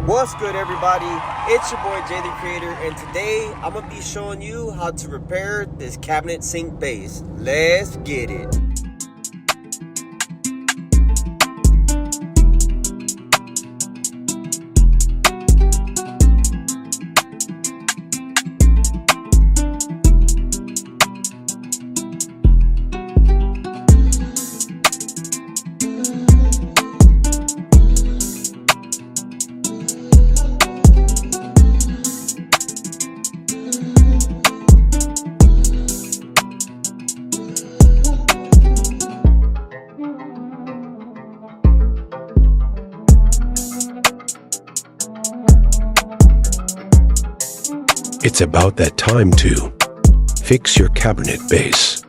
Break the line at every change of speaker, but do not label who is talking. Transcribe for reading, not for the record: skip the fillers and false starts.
What's good, everybody? It's your boy Jay the Creator, and today I'm gonna be showing you how to repair this cabinet sink base. Let's get it.
It's about that time to fix your cabinet base.